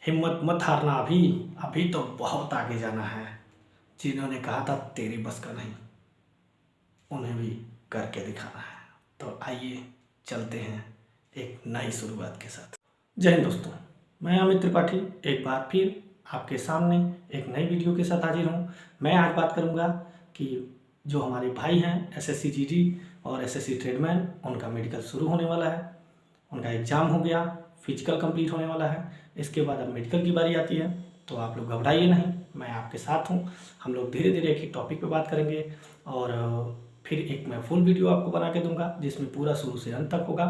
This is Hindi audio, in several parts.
हिम्मत मत हारना, अभी तो बहुत आगे जाना है। जिन्होंने कहा था तेरी बस का नहीं, उन्हें भी करके दिखाना है। तो आइए चलते हैं एक नई शुरुआत के साथ। जय हिंद दोस्तों, मैं अमित त्रिपाठी एक बार फिर आपके सामने एक नई वीडियो के साथ हाजिर हूँ। मैं आज बात करूँगा कि जो हमारे भाई हैं एसएससी जीडी और एसएससी ट्रेडमैन, उनका मेडिकल शुरू होने वाला है। उनका एग्ज़ाम हो गया, फिजिकल कंप्लीट होने वाला है। इसके बाद अब मेडिकल की बारी आती है। तो आप लोग घबराइए नहीं, मैं आपके साथ हूँ। हम लोग धीरे धीरे एक ही टॉपिक पे बात करेंगे और फिर एक मैं फुल वीडियो आपको बना के दूंगा जिसमें पूरा शुरू से अंत तक होगा।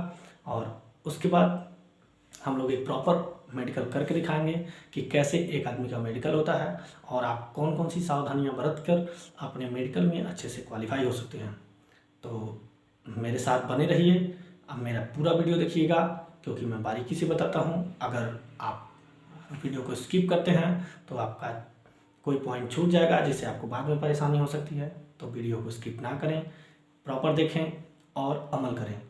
और उसके बाद हम लोग एक प्रॉपर मेडिकल करके दिखाएंगे कि कैसे एक आदमी का मेडिकल होता है और आप कौन कौन सी सावधानियां बरत कर अपने मेडिकल में अच्छे से क्वालिफाई हो सकते हैं। तो मेरे साथ बने रहिए, अब मेरा पूरा वीडियो देखिएगा क्योंकि मैं बारीकी से बताता हूँ। अगर आप वीडियो को स्किप करते हैं तो आपका कोई पॉइंट छूट जाएगा जिससे आपको बाद में परेशानी हो सकती है। तो वीडियो को स्किप ना करें, प्रॉपर देखें और अमल करें।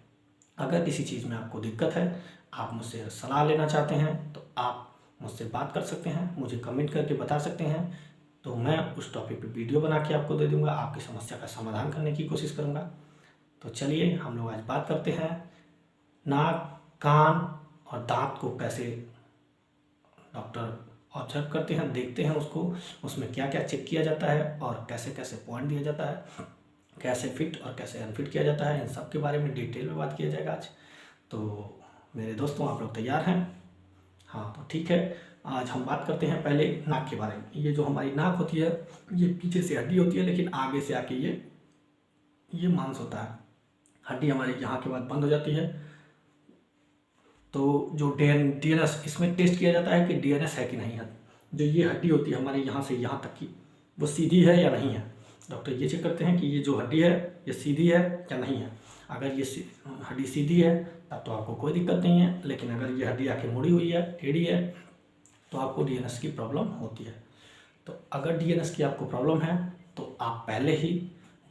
अगर किसी चीज़ में आपको दिक्कत है, आप मुझसे सलाह लेना चाहते हैं तो आप मुझसे बात कर सकते हैं, मुझे कमेंट करके बता सकते हैं। तो मैं उस टॉपिक पे वीडियो बना के आपको दे दूंगा, आपकी समस्या का समाधान करने की कोशिश करूंगा। तो चलिए हम लोग आज बात करते हैं नाक, कान और दांत को कैसे डॉक्टर ऑब्जर्व करते हैं, देखते हैं उसको, उसमें क्या क्या चेक किया जाता है और कैसे कैसे पॉइंट दिया जाता है, कैसे फिट और कैसे अनफिट किया जाता है, इन सब के बारे में डिटेल में बात किया जाएगा आज। तो मेरे दोस्तों, आप लोग तैयार हैं? हाँ तो ठीक है, आज हम बात करते हैं पहले नाक के बारे में। ये जो हमारी नाक होती है, ये पीछे से हड्डी होती है, लेकिन आगे से आके ये मांस होता है। हड्डी हमारे यहाँ के बाद बंद हो जाती है। तो जो डीएनएस, इसमें टेस्ट किया जाता है कि डीएनएस है कि नहीं है। जो ये हड्डी होती है हमारे यहाँ से यहाँ तक की, वो सीधी है या नहीं है। डॉक्टर ये चेक करते हैं कि ये जो हड्डी है ये सीधी है या नहीं है। अगर ये हड्डी सीधी है तब तो आपको कोई दिक्कत नहीं है, लेकिन अगर ये हड्डी आके मुड़ी हुई है, टेढ़ी है, तो आपको डीएनएस की प्रॉब्लम होती है। तो अगर डीएनएस की आपको प्रॉब्लम है तो आप पहले ही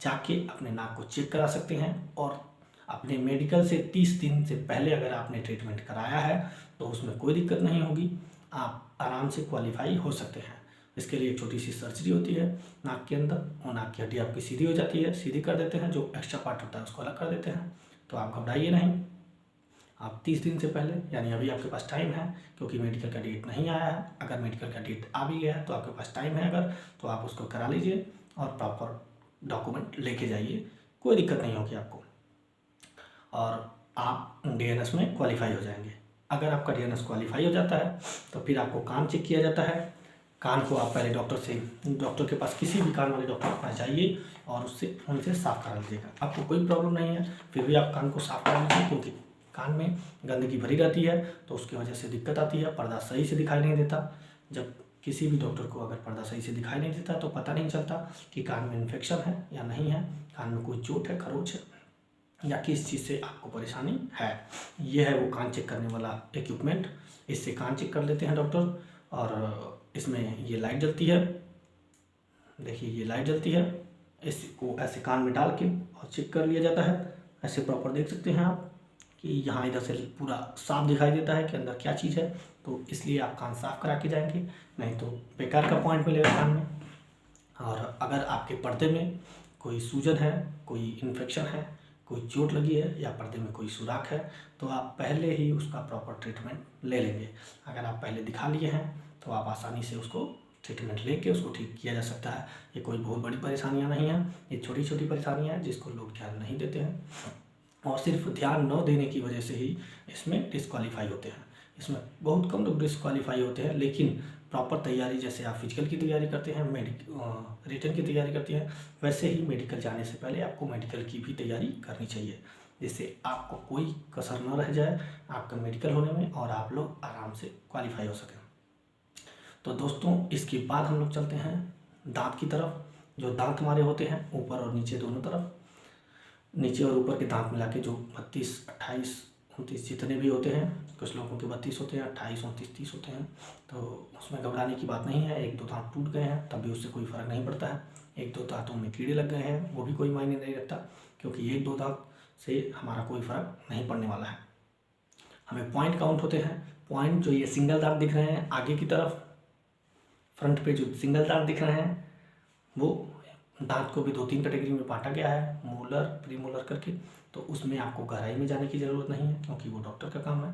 जाके अपने नाक को चेक करा सकते हैं और अपने मेडिकल से 30 दिन से पहले अगर आपने ट्रीटमेंट कराया है तो उसमें कोई दिक्कत नहीं होगी, आप आराम से क्वालिफाई हो सकते हैं। इसके लिए एक छोटी सी सर्जरी होती है नाक के अंदर, और नाक की हड्डी आपकी सीधी हो जाती है, सीधी कर देते हैं, जो एक्स्ट्रा पार्ट होता है उसको अलग कर देते हैं। तो आप घबराइए नहीं, आप 30 दिन से पहले, यानी अभी आपके पास टाइम है क्योंकि मेडिकल का डेट नहीं आया है। अगर मेडिकल का डेट आ भी गया है तो आपके पास टाइम है, अगर तो आप उसको करा लीजिए और प्रॉपर डॉक्यूमेंट लेके जाइए, कोई दिक्कत नहीं होगी आपको और आप डीएनएस में क्वालिफाई हो जाएंगे। अगर आपका डीएनएस क्वालिफाई हो जाता है तो फिर आपको कान चेक किया जाता है। कान को आप पहले डॉक्टर के पास, किसी भी कान वाले डॉक्टर के पास जाइए और उनसे साफ़ करा लीजिएगा। आपको कोई प्रॉब्लम नहीं है फिर भी आप कान को साफ़ करा लीजिए, क्योंकि कान में गंदगी भरी रहती है तो उसकी वजह से दिक्कत आती है, पर्दा सही से दिखाई नहीं देता। जब किसी भी डॉक्टर को अगर पर्दा सही से दिखाई नहीं देता तो पता नहीं चलता कि कान में इन्फेक्शन है या नहीं है, कान में कोई चोट है, खरोच है, या किस चीज़ से आपको परेशानी है। ये है वो कान चेक करने वाला इक्विपमेंट, इससे कान चेक कर लेते हैं डॉक्टर। और इसमें ये लाइट जलती है, देखिए ये लाइट जलती है, इसको ऐसे कान में डाल के और चेक कर लिया जाता है। ऐसे प्रॉपर देख सकते हैं आप कि यहाँ इधर से पूरा साफ दिखाई देता है कि अंदर क्या चीज़ है। तो इसलिए आप कान साफ करा के जाएंगे, नहीं तो बेकार का पॉइंट मिलेगा कान में। और अगर आपके पर्दे में कोई सूजन है, कोई इन्फेक्शन है, कोई चोट लगी है या पर्दे में कोई सुराख है तो आप पहले ही उसका प्रॉपर ट्रीटमेंट ले लेंगे। अगर आप पहले दिखा लिए हैं तो आप आसानी से उसको ट्रीटमेंट लेके उसको ठीक किया जा सकता है। ये कोई बहुत बड़ी परेशानियां नहीं हैं, ये छोटी छोटी परेशानियां हैं जिसको लोग ध्यान नहीं देते हैं और सिर्फ ध्यान न देने की वजह से ही इसमें डिस्क्वालीफाई होते हैं। इसमें बहुत कम लोग डिस्क्वालीफाई होते हैं, लेकिन प्रॉपर तैयारी, जैसे आप फिजिकल की तैयारी करते हैं, रिटन की तैयारी करते हैं, वैसे ही मेडिकल जाने से पहले आपको मेडिकल की भी तैयारी करनी चाहिए, जिससे आपको कोई कसर न रह जाए आपका मेडिकल होने में और आप लोग आराम से क्वालिफाई हो सकें। तो दोस्तों, इसके बाद हम लोग चलते हैं दांत की तरफ। जो दांत हमारे होते हैं ऊपर और नीचे दोनों तरफ, नीचे और ऊपर के दांत मिला के जो 32, 28, 29 जितने भी होते हैं, कुछ लोगों के 32 होते हैं, 28, 29, 30 होते हैं, तो उसमें घबराने की बात नहीं है। एक दो दांत टूट गए हैं तब भी उससे कोई फ़र्क नहीं पड़ता है, एक दो दांतों में कीड़े लग गए हैं वो भी कोई मायने नहीं रखता, क्योंकि एक दो दांत से हमारा कोई फ़र्क नहीं पड़ने वाला है। हमें पॉइंट काउंट होते हैं, पॉइंट जो ये सिंगल दांत दिख रहे हैं आगे की तरफ, फ्रंट पे जो सिंगल दांत दिख रहे हैं, वो दांत को भी 2-3 कैटेगरी में बांटा गया है, मोलर, प्रीमोलर करके। तो उसमें आपको गहराई में जाने की ज़रूरत नहीं है, क्योंकि वो डॉक्टर का काम है।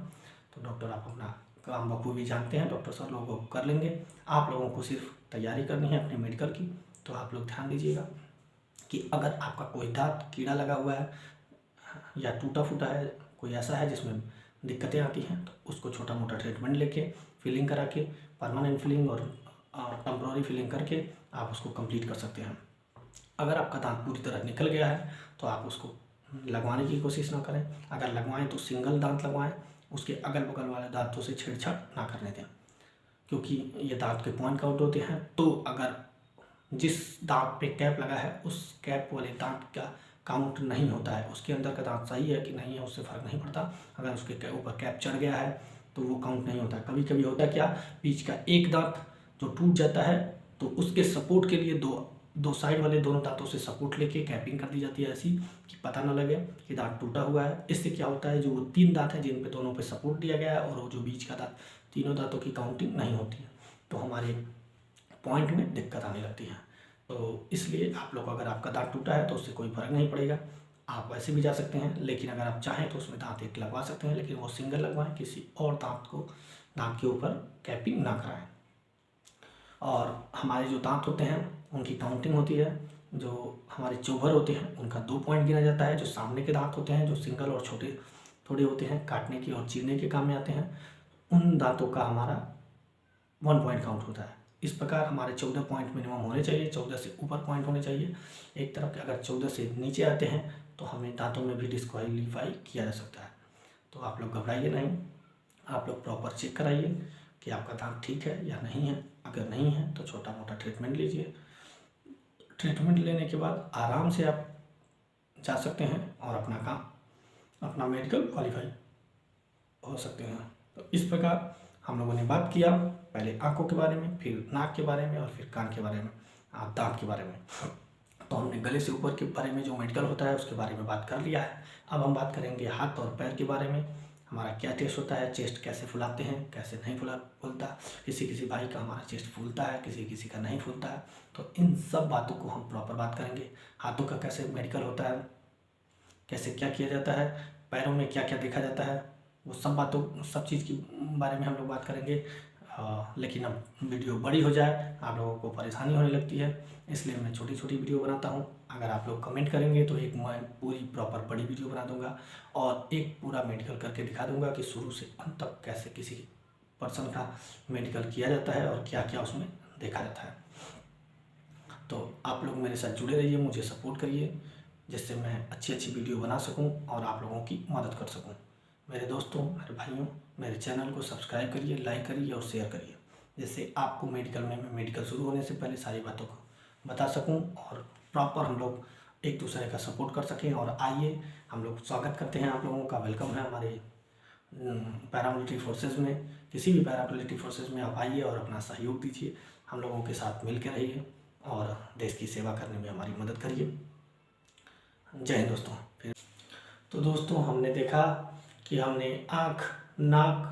तो डॉक्टर आप अपना काम बखूबी जानते हैं, डॉक्टर सब लोगों को कर लेंगे। आप लोगों को सिर्फ तैयारी करनी है अपने मेडिकल की। तो आप लोग ध्यान दीजिएगा कि अगर आपका कोई दांत कीड़ा लगा हुआ है या टूटा फूटा है, कोई ऐसा है जिसमें दिक्कतें आती हैं, तो उसको छोटा मोटा ट्रीटमेंट लेके, फिलिंग करा के, परमानेंट फिलिंग और टेम्प्रोरी फिलिंग करके आप उसको कंप्लीट कर सकते हैं। अगर आपका दांत पूरी तरह निकल गया है तो आप उसको लगवाने की कोशिश ना करें। अगर लगवाएं तो सिंगल दांत लगवाएं, उसके अगल बगल वाले दांतों से छेड़छाड़ ना करने दें, क्योंकि ये दांत के पॉइंट काउंट होते हैं। तो अगर जिस दांत पे कैप लगा है उस कैप वाले दांत का काउंट नहीं होता है, उसके अंदर का दांत सही है कि नहीं है उससे फ़र्क नहीं पड़ता। अगर उसके ऊपर कैप चढ़ गया है तो वो काउंट नहीं होता। कभी कभी होता क्या, बीच का एक दांत जो टूट जाता है तो उसके सपोर्ट के लिए दो साइड वाले दोनों दांतों से सपोर्ट लेके कैपिंग कर दी जाती है, ऐसी कि पता ना लगे कि दांत टूटा हुआ है। इससे क्या होता है, जो वो 3 दांत हैं जिन पे दोनों पे सपोर्ट दिया गया है और वो जो बीच का दांत, तीनों दांतों की काउंटिंग नहीं होती है, तो हमारे पॉइंट में दिक्कत आने लगती है। तो इसलिए आप लोग, अगर आपका दांत टूटा है तो उससे कोई फ़र्क नहीं पड़ेगा, आप वैसे भी जा सकते हैं। लेकिन अगर आप चाहें तो उसमें दांत एक लगवा सकते हैं, लेकिन वो सिंगल लगवाएं, किसी और दांत के ऊपर कैपिंग ना कराएं। और हमारे जो दांत होते हैं उनकी काउंटिंग होती है। जो हमारे चोभर होते हैं उनका 2 पॉइंट गिना जाता है। जो सामने के दांत होते हैं, जो सिंगल और छोटे थोड़े होते हैं, काटने की और चीरने के काम में आते हैं, उन दांतों का हमारा 1 पॉइंट काउंट होता है। इस प्रकार हमारे 14 पॉइंट मिनिमम होने चाहिए, 14 से ऊपर पॉइंट होने चाहिए एक तरफ के। अगर 14 से नीचे आते हैं तो हमें दांतों में भी डिस्क्वालीफाई किया जा सकता है। तो आप लोग घबराइए नहीं, आप लोग प्रॉपर चेक कराइए कि आपका दांत ठीक है या नहीं है। अगर नहीं है तो छोटा मोटा ट्रीटमेंट लीजिए। ट्रीटमेंट लेने के बाद आराम से आप जा सकते हैं और अपना काम, अपना मेडिकल क्वालिफाई हो सकते हैं। तो इस प्रकार हम लोगों ने बात किया, पहले आंखों के बारे में, फिर नाक के बारे में और फिर कान के बारे में, दांत के बारे में। तो हमने गले से ऊपर के बारे में जो मेडिकल होता है उसके बारे में बात कर लिया है। अब हम बात करेंगे हाथ और पैर के बारे में। हमारा क्या टेस्ट होता है, चेस्ट कैसे फुलाते हैं, कैसे नहीं फूलता। किसी किसी भाई का हमारा चेस्ट फूलता है, किसी किसी का नहीं फूलता है। तो इन सब बातों को हम प्रॉपर बात करेंगे। हाथों का कैसे मेडिकल होता है, कैसे क्या किया जाता है, पैरों में क्या क्या देखा जाता है, वो सब चीज़ के बारे में हम लोग बात करेंगे। लेकिन अब वीडियो बड़ी हो जाए, आप लोगों को परेशानी होने लगती है, इसलिए मैं छोटी छोटी वीडियो बनाता हूँ। अगर आप लोग कमेंट करेंगे तो एक मैं पूरी प्रॉपर बड़ी वीडियो बना दूंगा और एक पूरा मेडिकल करके दिखा दूंगा कि शुरू से अंत तक कैसे किसी पर्सन का मेडिकल किया जाता है और क्या क्या उसमें देखा जाता है। तो आप लोग मेरे साथ जुड़े रहिए, मुझे सपोर्ट करिए, जिससे मैं अच्छी अच्छी वीडियो बना सकूं और आप लोगों की मदद कर सकूं। मेरे दोस्तों, मेरे भाइयों, मेरे चैनल को सब्सक्राइब करिए, लाइक करिए और शेयर करिए, जिससे आपको मेडिकल शुरू होने से पहले सारी बातों को बता सकूं और प्रॉपर हम लोग एक दूसरे का सपोर्ट कर सकें। और आइए, हम लोग स्वागत करते हैं, आप लोगों का वेलकम है हमारे पैरामिलिट्री फोर्सेज में। किसी भी पैरामिलिट्री फोर्सेज में आप आइए और अपना सहयोग दीजिए, हम लोगों के साथ मिल के रहिए और देश की सेवा करने में हमारी मदद करिए। जय हिंद दोस्तों। फिर तो दोस्तों, हमने देखा कि हमने आँख, नाक,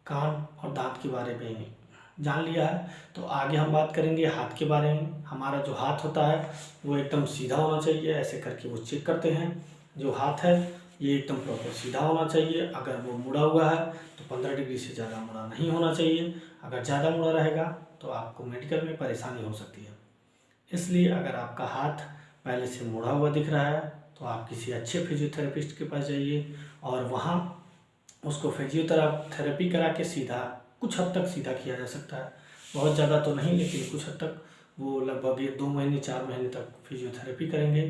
कान और दांत के बारे में जान लिया है। तो आगे हम बात करेंगे हाथ के बारे में। हमारा जो हाथ होता है वो एकदम सीधा होना चाहिए, ऐसे करके वो चेक करते हैं। जो हाथ है ये एकदम प्रॉपर सीधा होना चाहिए। अगर वो मुड़ा हुआ है तो 15 डिग्री से ज़्यादा मुड़ा नहीं होना चाहिए। अगर ज़्यादा मुड़ा रहेगा तो आपको मेडिकल में परेशानी हो सकती है। इसलिए अगर आपका हाथ पहले से मुड़ा हुआ दिख रहा है तो आप किसी अच्छे फिजियोथेरेपिस्ट के पास जाइए और वहाँ उसको फिजियोथेरेपी करा के सीधा, कुछ हद तक सीधा किया जा सकता है। बहुत ज़्यादा तो नहीं, लेकिन कुछ हद तक। वो लगभग 2 महीने 4 महीने तक फिजियोथेरेपी करेंगे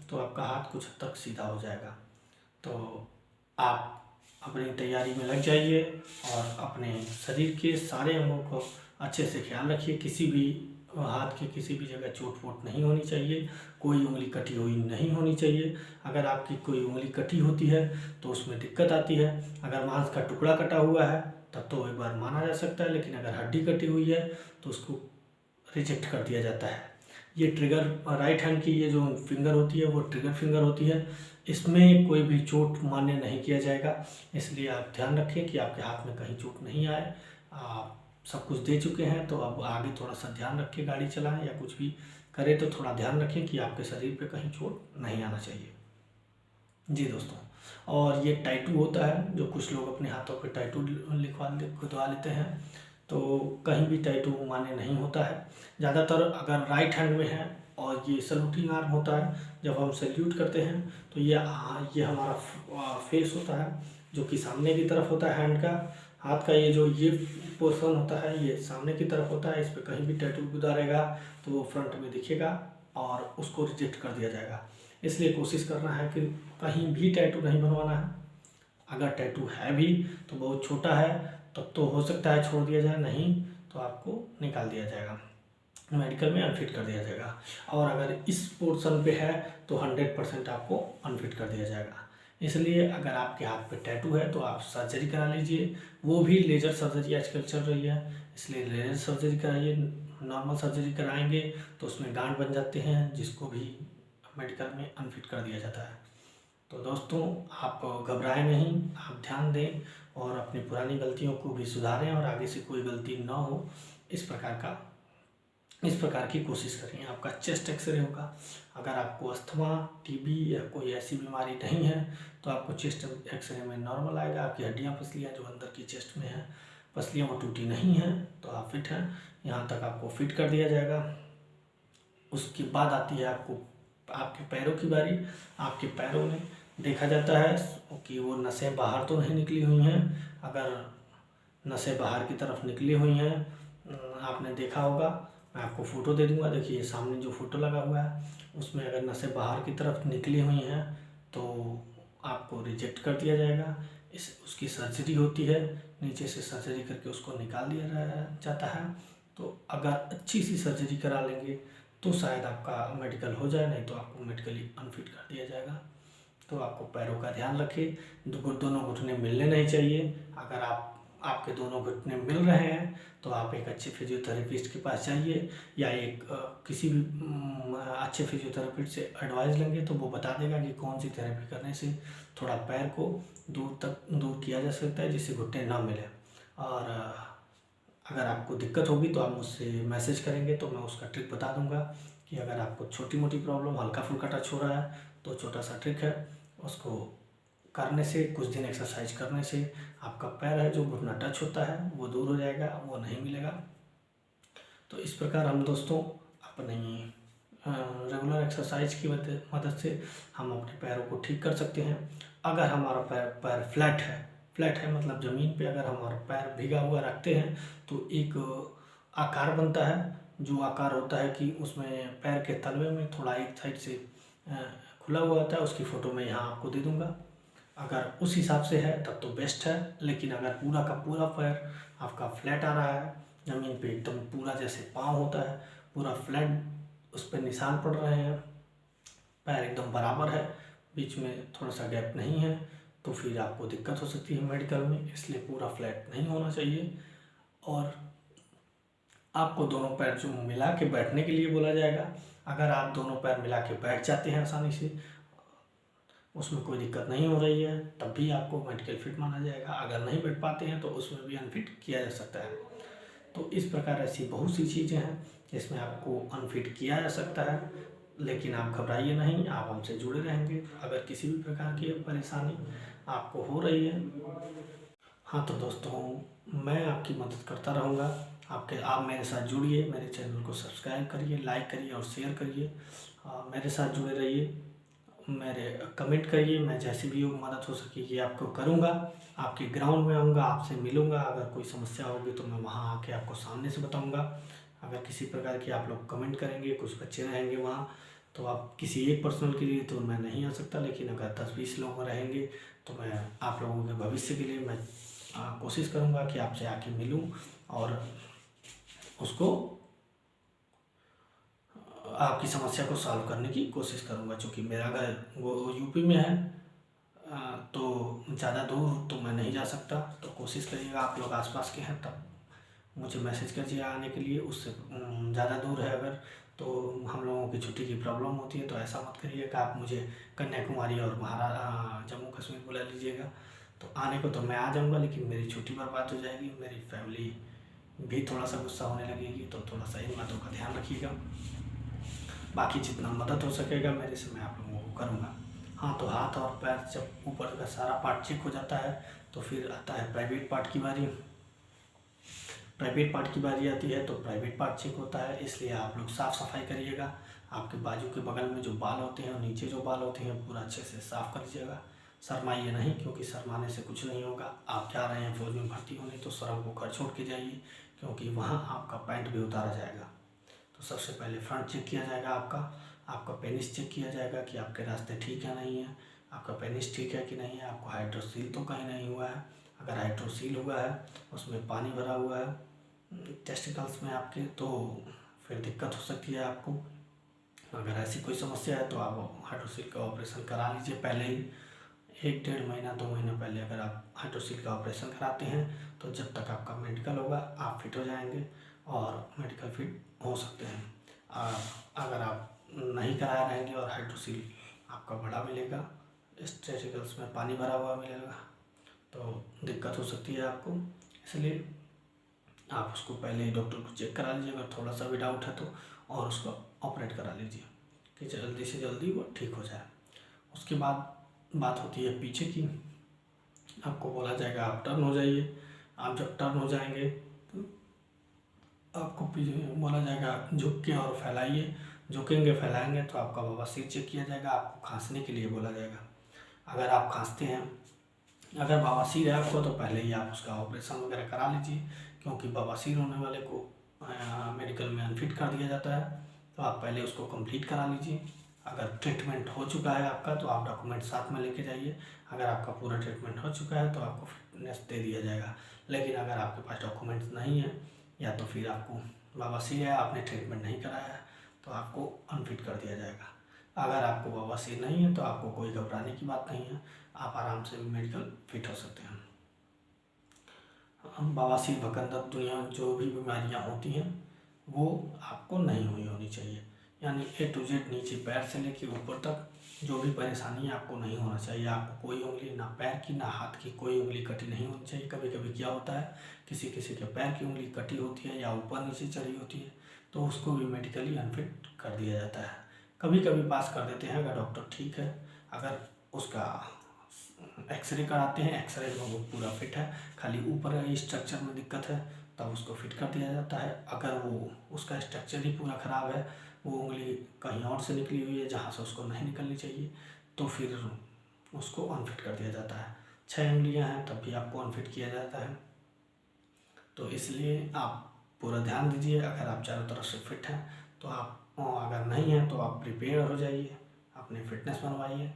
तो आपका हाथ कुछ हद तक सीधा हो जाएगा। तो आप अपनी तैयारी में लग जाइए और अपने शरीर के सारे अंगों को अच्छे से ख्याल रखिए। किसी भी हाथ के किसी भी जगह चोट वोट नहीं होनी चाहिए, कोई उंगली कटी हुई नहीं होनी चाहिए। अगर आपकी कोई उंगली कटी होती है तो उसमें दिक्कत आती है। अगर मांस का टुकड़ा कटा हुआ है तब तो एक बार माना जा सकता है, लेकिन अगर हड्डी कटी हुई है तो उसको रिजेक्ट कर दिया जाता है। ये ट्रिगर राइट हैंड की ये जो फिंगर होती है वो ट्रिगर फिंगर होती है, इसमें कोई भी चोट मान्य नहीं किया जाएगा। इसलिए आप ध्यान रखें कि आपके हाथ में कहीं चोट नहीं आए। आप सब कुछ दे चुके हैं तो अब आगे थोड़ा सा ध्यान रखें, गाड़ी चलाएं या कुछ भी करें तो थोड़ा ध्यान रखें कि आपके शरीर पे कहीं चोट नहीं आना चाहिए। जी दोस्तों, और ये टैटू होता है जो कुछ लोग अपने हाथों पे टैटू खुदवा लेते हैं, तो कहीं भी टैटू मान्य नहीं होता है। ज़्यादातर अगर राइट हैंड में है और ये सल्यूटिंग आर्म होता है, जब हम सल्यूट करते हैं तो ये हमारा फेस होता है जो कि सामने की तरफ होता है हैंड का, हाथ का ये पोर्शन होता है ये सामने की तरफ होता है। इस पर कहीं भी टैटू गुजारेगा तो वो फ्रंट में दिखेगा और उसको रिजेक्ट कर दिया जाएगा। इसलिए कोशिश करना है कि कहीं भी टैटू नहीं बनवाना है। अगर टैटू है भी तो बहुत छोटा है, तब तो हो सकता है छोड़ दिया जाए, नहीं तो आपको निकाल दिया जाएगा, मेडिकल में अनफिट कर दिया जाएगा। और अगर इस पोर्शन पे है तो 100% आपको अनफिट कर दिया जाएगा। इसलिए अगर आपके हाथ पे टैटू है तो आप सर्जरी करा लीजिए, वो भी लेज़र सर्जरी आजकल चल रही है, इसलिए लेज़र सर्जरी कराइए। नॉर्मल सर्जरी कराएंगे तो उसमें गांठ बन जाते हैं, जिसको भी मेडिकल में अनफिट कर दिया जाता है। तो दोस्तों, आप घबराएं नहीं, आप ध्यान दें और अपनी पुरानी गलतियों को भी सुधारें और आगे से कोई गलती ना हो, इस प्रकार की कोशिश करें। आपका चेस्ट एक्सरे होगा। अगर आपको अस्थमा, टीबी या कोई ऐसी बीमारी नहीं है तो आपको चेस्ट एक्सरे में नॉर्मल आएगा। आपकी हड्डियाँ पसलियाँ जो अंदर की चेस्ट में हैं, पसलियाँ वो टूटी नहीं हैं तो आप फिट हैं, यहाँ तक आपको फिट कर दिया जाएगा। उसके बाद आती है आपके पैरों की बारी। आपके पैरों में देखा जाता है कि वो नसें बाहर तो नहीं निकली हुई हैं। अगर नसें बाहर की तरफ निकली हुई हैं, आपने देखा होगा, मैं आपको फ़ोटो दे दूंगा। देखिए सामने जो फ़ोटो लगा हुआ है उसमें अगर नसें बाहर की तरफ निकली हुई हैं तो आपको रिजेक्ट कर दिया जाएगा। उसकी सर्जरी होती है, नीचे से सर्जरी करके उसको निकाल दिया जाता है। तो अगर अच्छी सी सर्जरी करा लेंगे तो शायद आपका मेडिकल हो जाए, नहीं तो आपको मेडिकली अनफिट कर दिया जाएगा। तो आपको पैरों का ध्यान रखें, दोनों घुटने मिलने नहीं चाहिए। अगर आपके दोनों घुटने मिल रहे हैं तो आप एक अच्छे फिजियोथेरेपिस्ट के पास जाइए या किसी भी अच्छे फिजियोथेरेपिस्ट से एडवाइस लेंगे तो वो बता देगा कि कौन सी थेरेपी करने से थोड़ा पैर को दूर किया जा सकता है जिससे घुटने ना मिले। और अगर आपको दिक्कत होगी तो आप मुझसे मैसेज करेंगे तो मैं उसका ट्रिक बता दूंगा कि अगर आपको छोटी मोटी प्रॉब्लम हल्का फुल्का टच हो रहा है तो छोटा सा ट्रिक है, उसको करने से, कुछ दिन एक्सरसाइज करने से आपका पैर है जो घुटना टच होता है वो दूर हो जाएगा, वो नहीं मिलेगा। तो इस प्रकार हम दोस्तों अपनी रेगुलर एक्सरसाइज की मदद से हम अपने पैरों को ठीक कर सकते हैं। अगर हमारा पैर फ्लैट है मतलब ज़मीन पे अगर हमारा पैर भीगा हुआ रखते हैं तो एक आकार बनता है, जो आकार होता है कि उसमें पैर के तलवे में थोड़ा एक साइड से खुला हुआ होता है। उसकी फ़ोटो मैं यहाँ आपको दे दूँगा। अगर उस हिसाब से है तब तो बेस्ट है, लेकिन अगर पूरा का पूरा पैर आपका फ्लैट आ रहा है, ज़मीन पे एकदम पूरा जैसे पाँव होता है पूरा फ्लैट, उस पर निशान पड़ रहे हैं, पैर एकदम बराबर है, बीच में थोड़ा सा गैप नहीं है, तो फिर आपको दिक्कत हो सकती है मेडिकल में। इसलिए पूरा फ्लैट नहीं होना चाहिए। और आपको दोनों पैर जो मिला के बैठने के लिए बोला जाएगा। अगर आप दोनों पैर मिला के बैठ जाते हैं आसानी से, उसमें कोई दिक्कत नहीं हो रही है, तब भी आपको मेडिकल फिट माना जाएगा। अगर नहीं बैठ पाते हैं तो उसमें भी अनफिट किया जा सकता है। तो इस प्रकार ऐसी बहुत सी चीज़ें हैं जिसमें आपको अनफिट किया जा सकता है, लेकिन आप घबराइए नहीं, आप हमसे जुड़े रहेंगे। अगर किसी भी प्रकार की परेशानी आपको हो रही है, हाँ तो दोस्तों मैं आपकी मदद करता रहूँगा। आप मेरे साथ जुड़िए, मेरे चैनल को सब्सक्राइब करिए, लाइक करिए और शेयर करिए। मेरे साथ जुड़े रहिए, मेरे कमेंट करिए, मैं जैसी भी मदद हो सकेगी आपको करूँगा। आपके ग्राउंड में आऊँगा, आपसे मिलूँगा। अगर कोई समस्या होगी तो मैं वहाँ आके आपको सामने से बताऊँगा। अगर किसी प्रकार की आप लोग कमेंट करेंगे, कुछ बच्चे रहेंगे वहाँ, तो आप किसी एक पर्सनल के लिए तो मैं नहीं आ सकता, लेकिन अगर 10-20 लोग रहेंगे तो मैं आप लोगों के भविष्य के लिए मैं कोशिश करूँगा कि आपसे आके मिलूँ और उसको आपकी समस्या को सॉल्व करने की कोशिश करूँगा। चूँकि मेरा घर वो यूपी में है तो ज़्यादा दूर तो मैं नहीं जा सकता। तो कोशिश करिएगा, आप लोग आसपास के हैं तब मुझे मैसेज कीजिए आने के लिए। उससे ज़्यादा दूर है अगर तो हम लोगों की छुट्टी की प्रॉब्लम होती है, तो ऐसा मत करिएगा। आप मुझे कन्याकुमारी और जम्मू कश्मीर बुला लीजिएगा, तो आने को तो मैं आ जाऊँगा, लेकिन मेरी छुट्टी बर्बाद हो जाएगी, मेरी फैमिली भी थोड़ा सा गुस्सा होने लगेगी। तो थोड़ा सा इन बातों का ध्यान रखिएगा। बाकी जितना मदद हो सकेगा मेरे से मैं आप लोगों को करूँगा। हाँ, तो हाथ और पैर जब ऊपर का सारा पार्ट चेक हो जाता है तो फिर आता है प्राइवेट पार्ट की बारी। प्राइवेट पार्ट की बारी आती है तो प्राइवेट पार्ट चेक होता है, इसलिए आप लोग साफ़ सफाई करिएगा। आपके बाजू के बगल में जो बाल होते हैं और नीचे जो बाल होते हैं पूरा अच्छे से साफ़ कर लीजिएगा। शर्माइए नहीं, क्योंकि शर्माने से कुछ नहीं होगा। आप जा रहे हैं फौज में भर्ती होने, तो शर्म को घर छोड़ के जाइए, क्योंकि वहाँ आपका पैंट भी उतारा जाएगा। तो सबसे पहले फ्रंट चेक किया जाएगा, आपका पेनिस चेक किया जाएगा कि आपके रास्ते ठीक है नहीं है, आपका पेनिस ठीक है कि नहीं है, आपको हाइड्रोसील तो कहीं नहीं हुआ है। अगर हाइड्रोसील हुआ है, उसमें पानी भरा हुआ है टेस्टिकल्स में आपके, तो फिर दिक्कत हो सकती है आपको। अगर ऐसी कोई समस्या है तो आप हाइड्रोसील का ऑपरेशन करा लीजिए पहले ही। 1 डेढ़ महीना 2 महीना पहले अगर आप हाइड्रोसील का ऑपरेशन कराते हैं तो जब तक आपका मेडिकल होगा आप फिट हो जाएंगे और मेडिकल फिट हो सकते हैं। अगर आप नहीं कराए रहेंगे और हाइड्रोसील आपका बड़ा मिलेगा, टेस्टिकल्स में पानी भरा हुआ मिलेगा, तो दिक्कत हो सकती है आपको। इसलिए आप उसको पहले ही डॉक्टर को चेक करा लीजिए, अगर थोड़ा सा भी डाउट है तो, और उसको ऑपरेट करा लीजिए कि जल्दी से जल्दी वो ठीक हो जाए। उसके बाद बात होती है पीछे की। आपको बोला जाएगा आप टर्न हो जाइए। आप जब टर्न हो जाएंगे तो आपको पीछे बोला जाएगा झुक के और फैलाइए। झुकेंगे फैलाएंगे तो आपका बवासीर चेक किया जाएगा। आपको खांसने के लिए बोला जाएगा। अगर आप खांसते हैं, अगर बवासीर है आपको, तो पहले ही आप उसका ऑपरेशन वगैरह करा लीजिए, क्योंकि बवासीर होने वाले को मेडिकल में अनफिट कर दिया जाता है। तो आप पहले उसको कंप्लीट करा लीजिए। अगर ट्रीटमेंट हो चुका है आपका तो आप डॉक्यूमेंट साथ में लेके जाइए। अगर आपका पूरा ट्रीटमेंट हो चुका है तो आपको फिटनेस दे दिया जाएगा। लेकिन अगर आपके पास डॉक्यूमेंट्स नहीं है, या तो फिर आपको बवासीर है, आपने ट्रीटमेंट नहीं कराया है, तो आपको अनफिट कर दिया जाएगा। अगर आपको बवासीर नहीं है तो आपको कोई घबराने की बात नहीं है, आप आराम से मेडिकल फिट हो सकते हैं। बवासीर, भगंदर, दुनिया जो भी बीमारियां होती हैं वो आपको नहीं हुई होनी चाहिए। यानी A to Z नीचे पैर से लेके ऊपर तक जो भी परेशानी आपको नहीं होना चाहिए। आपको कोई उंगली, ना पैर की ना हाथ की कोई उंगली कटी नहीं होनी चाहिए। कभी कभी क्या होता है, किसी किसी के पैर की उंगली कटी होती है या ऊपर नीचे चढ़ी होती है, तो उसको भी मेडिकली अनफिट कर दिया जाता है। कभी कभी पास कर देते हैं अगर डॉक्टर ठीक है। अगर उसका एक्सरे कराते हैं, एक्सरे में वो पूरा फिट है, खाली ऊपर स्ट्रक्चर में दिक्कत है, तब उसको फिट कर दिया जाता है। अगर वो उसका स्ट्रक्चर ही पूरा ख़राब है, वो उंगली कहीं और से निकली हुई है जहाँ से उसको नहीं निकलनी चाहिए, तो फिर उसको अनफिट कर दिया जाता है। 6 उंगलियाँ हैं तब भी आपको अनफिट किया जाता है। तो इसलिए आप पूरा ध्यान दीजिए। अगर आप चारों तरफ से फिट हैं तो आप, अगर नहीं है तो आप प्रिपेयर हो जाइए, अपनी फिटनेस बनवाइए,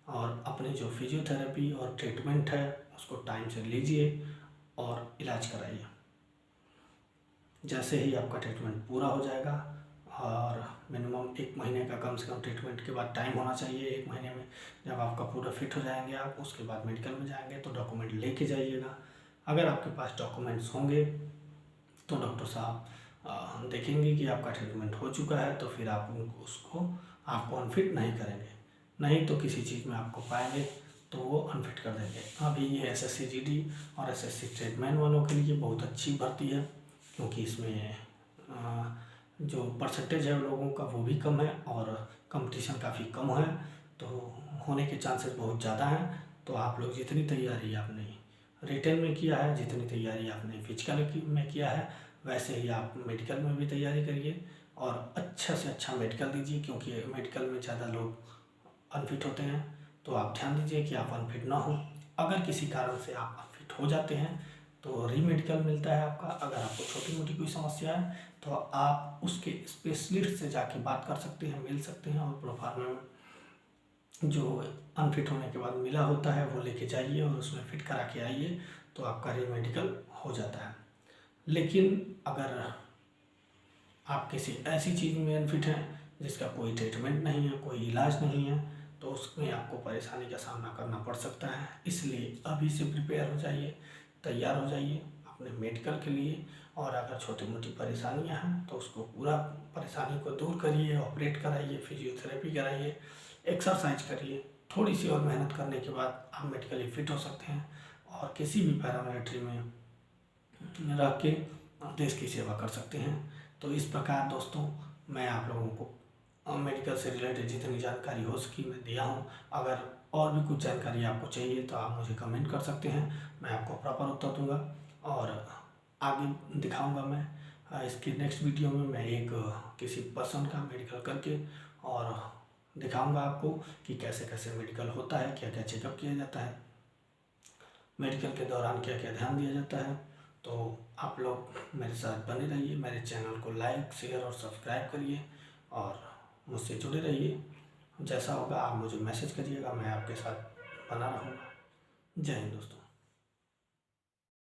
और अपनी जो फिजियोथेरेपी और ट्रीटमेंट है उसको टाइम से लीजिए और इलाज कराइए। जैसे ही आपका ट्रीटमेंट पूरा हो जाएगा, और मिनिमम 1 महीने का कम से कम ट्रीटमेंट के बाद टाइम होना चाहिए। 1 महीने में जब आपका पूरा फिट हो जाएंगे आप, उसके बाद मेडिकल में जाएंगे तो डॉक्यूमेंट लेके जाइएगा। अगर आपके पास डॉक्यूमेंट्स होंगे तो डॉक्टर साहब देखेंगे कि आपका ट्रीटमेंट हो चुका है, तो फिर आप उसको आपको अनफिट नहीं करेंगे। नहीं तो किसी चीज़ में आपको पाएंगे तो वो अनफिट कर देंगे। अभी ये SSC GD और SSC ट्रेडमैन वालों के लिए बहुत अच्छी भर्ती है, क्योंकि इसमें जो परसेंटेज है लोगों का वो भी कम है और कंपटीशन काफ़ी कम है, तो होने के चांसेस बहुत ज़्यादा हैं। तो आप लोग जितनी तैयारी आपने रिटन में किया है, जितनी तैयारी आपने फिजिकल में किया है, वैसे ही आप मेडिकल में भी तैयारी करिए और अच्छा से अच्छा मेडिकल दीजिए, क्योंकि मेडिकल में ज़्यादा लोग अनफिट होते हैं। तो आप ध्यान दीजिए कि आप अनफिट ना हो। अगर किसी कारण से आप अनफिट हो जाते हैं तो रीमेडिकल मिलता है आपका। अगर आपको छोटी मोटी कोई समस्या है तो आप उसके स्पेशलिस्ट से जाके बात कर सकते हैं, मिल सकते हैं, और प्रोफार्मा में जो अनफिट होने के बाद मिला होता है वो लेके जाइए और उसमें फिट करा के आइए, तो आपका रीमेडिकल हो जाता है। लेकिन अगर आप किसी ऐसी चीज़ में अनफिट हैं जिसका कोई ट्रीटमेंट नहीं है, कोई इलाज नहीं है, तो उसमें आपको परेशानी का सामना करना पड़ सकता है। इसलिए अभी से प्रिपेयर हो जाइए, तैयार हो जाइए, अपने मेडिकल के लिए। और अगर छोटी मोटी परेशानियां हैं तो उसको पूरा परेशानी को दूर करिए, ऑपरेट कराइए, फिजियोथेरेपी कराइए, एक्सरसाइज करिए। थोड़ी सी और मेहनत करने के बाद आप मेडिकली फिट हो सकते हैं और किसी भी पैरामिलिट्री में रह के देश की सेवा कर सकते हैं। तो इस प्रकार दोस्तों मैं आप लोगों को मेडिकल से रिलेटेड जितनी जानकारी हो सकी मैं दिया हूँ। अगर और भी कुछ जानकारी आपको चाहिए तो आप मुझे कमेंट कर सकते हैं, मैं आपको प्रॉपर उत्तर दूंगा और आगे दिखाऊंगा। मैं इसकी नेक्स्ट वीडियो में मैं एक किसी पर्सन का मेडिकल करके और दिखाऊंगा आपको कि कैसे कैसे मेडिकल होता है, क्या क्या चेकअप किया जाता है, मेडिकल के दौरान क्या क्या ध्यान दिया जाता है। तो आप लोग मेरे साथ बने रहिए, मेरे चैनल को लाइक शेयर और सब्सक्राइब करिए और मुझसे जुड़े रहिए। जैसा होगा आप मुझे मैसेज करिएगा, मैं आपके साथ बना रहूँगा। जय हिंद दोस्तों।